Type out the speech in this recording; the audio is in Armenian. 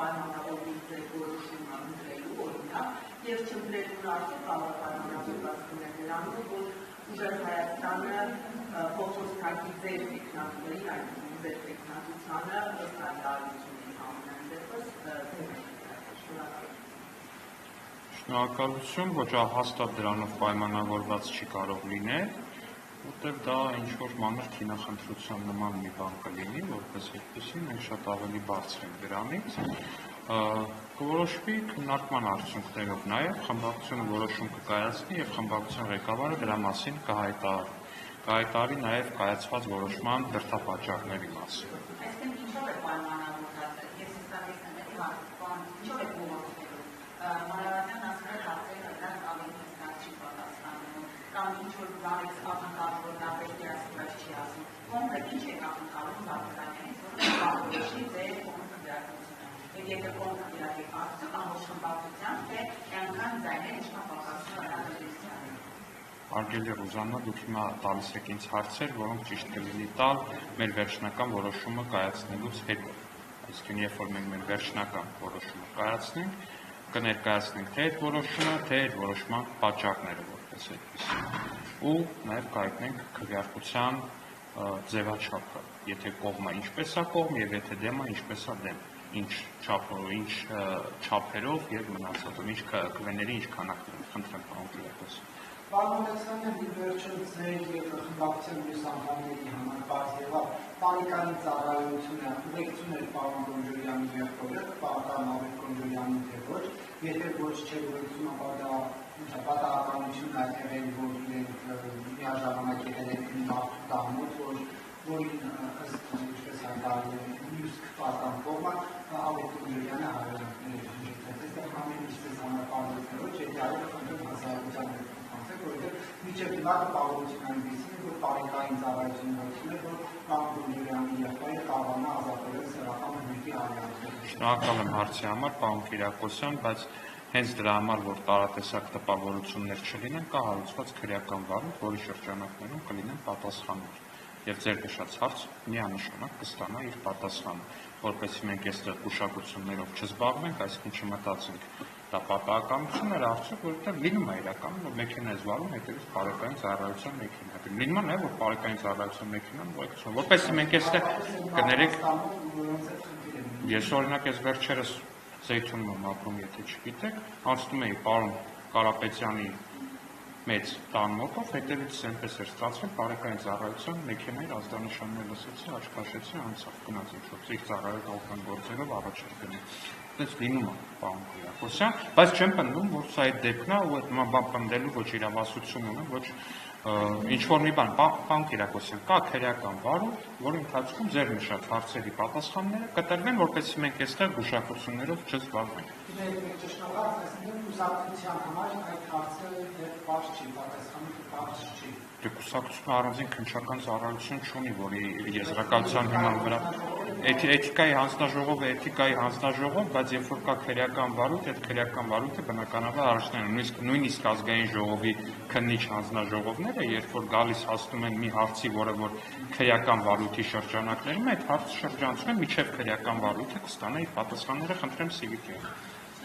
պայմանավորվի ձեր որոշումը ընտրելու օրինակ, եւ չընտրելու արդյոք կարող է պայմանավորված լինել նրանով, որ ուժեղ Հայաստանը փոխոսնակի ձեր տեխնիկներին, այլ ձեր տեխնիկությանը ըստ տարբերությունների ամենայն դեպս Շնորհակալություն, ոչ հաստատ դրանով պայմանավորված չի կարող լինել, որտեղ դա ինչ-որ մանր քինախնդրության նման մի բան կլինի, որպես այդպեսի մենք շատ ավելի բարձր ենք դրանից, կորոշվի քննարկման արդյունքներով նաև խմբակցությունը որոշում կկայացնի եւ խմբակցության ղեկավարը դրա մասին կհայտարարի նաև կայացված որոշման դրդապատճառների մասին։ Այսինքն ինչով է պայմանավորված, ես ինչով է Մանավանյան ասել հարցեր այդպես ավելի հստակ չի պատասխանում, կամ ինչ-որ բանից ակնկալում, որ նա պետք է ասում, բայց չի ասում։ Կոնկրետ ինչ եք ակնկալում Բաղդասարյանից, որ բաղորդի ձեր կոնկրետությունը։ Եվ եթե կոնկրետ եք ասում, ամբողջ խմբակցության, թե այնքան ձայներ ինչքան պատասխանում հրաժարեցիան։ Հարգելի Ռուզաննա, դուք հիմա տալիս եք ինձ հարցեր, որոնք ճիշտ կլինի տալ մեր վերջնական որոշումը կայացնելուց հետո։ Այսինքն, երբ որ մենք մեր վերջնական որոշումը կայացնենք, կներկայացնենք թե այդ որոշումը, թե այդ որոշման պատճառները որպես այդպիսի։ Ու նաև կհայտնենք քվեարկության ձևաչափը, եթե կողմը ինչպես է կողմ եւ եթե դեմը ինչպես է դեմ, ինչ չափերով եւ մնացածով, ինչ քվեների, ինչ քանակներով, խնդրեմ պարոն Կիրակոս։ Պարոն Ալեքսանդր, ի վերջո ձեր եւ խմբակցության մյուս անդամների համար բարձրավա պանիկային ծառայությունը ուղեկցում էր պարոն Գոնջորյանի եղբորը, պարոն Ավետ Գոնջորյանի թե ոչ, եթե ոչ չէ ուղեկցում, ապա դա պատահականություն է եղել, որ իրենք միաժամանակ եղել են մի մարդու տանոց, որին ըստ ինչպես հայտարարել են մյուս պատան կողմը Ավետ Գոնջորյանը հարազատներ էր։ Այստեղ ամեն ինչպես համապարզությունով չէ, դարը խնդրում հասարակության որովհետև միջև հիմա կապավորություն այնպիսին, որ պարեկային ծառայություն գործում է, որ պարոն Գոնջորյանի եղբայրը կարողանա ազատվել սեռական բնույթի արիանքներ։ Շնորհակալ եմ հարցի համար, պարոն Կիրակոսյան, բայց հենց դրա համար, որ տարատեսակ տպավորություններ չլինեն, կա հարուցված քրեական վարույթ, որի շրջանակներում կլինեն պատասխաններ։ Եվ ձեր նշած հարց միանշանակ կստանա իր պատասխանը, որպեսզի մենք այստեղ գուշակություններով չզբաղվենք, այսինքն չմտածենք դա պատահականություն էր արդյոք, որովհետև լինում է իրականում, որ մեքենա է զբաղվում, հետևից բարեկային ծառայության մեքենա։ Լինում է նաև, որ բարեկային ծառայության մեքենան ուղեկցում, որպեսզի մենք այստեղ կներեք, ես օրինակ ես վերջերս Զեյթունում եմ ապրում, եթե չգիտեք, անցնում էի պարոն Կարապետյանի մեծ տան մոտով, հետևից այնպես էր ստացվել բարեկային ծառայության մեքենայի ազդանշաններ լսեցի, աչք քաշեցի, անցավ, գնաց ինչ-որ ծիր ծառայական գործերով առաջ էր գնում։ Այդպես լինում է, պարոն Կիրակոսյան, բայց չեմ պնդում, որ սա այդ դեպքն է ու այդ բան պնդելու ոչ իրավասություն ունեմ, ոչ ինչ-որ մի բան, պարոն Կիրակոսյան, կա քրեական վարույթ, որի ընթացքում ձեր նշած հարցերի պատասխանները կտրվեն, որպեսզի մենք այստեղ գուշակություններով չզբաղվենք։ Կուսակցության համար այդ հարցը դեռ պարզ չի, պատասխանը պարզ չի։ Կուսակցությունը առանձին քննչական ծառայություն չունի, որի եզրակացության հիման վրա էթիկայի հանձնաժողովը էթիկայի հանձնաժողով, բայց երբ որ կա քրեական վարույթ, այդ քրեական վարույթը բնականաբար առաջնային նույնիսկ ազգային ժողովի քննիչ հանձնաժողովները, երբ որ գալիս հասնում են մի հարցի, որը որ քրեական վարույթի շրջանակներում, այդ հարցը շրջանցում է միջև քրեական վարույթը կստանա իր պատասխանները, խնդրեմ Սիվիկյան։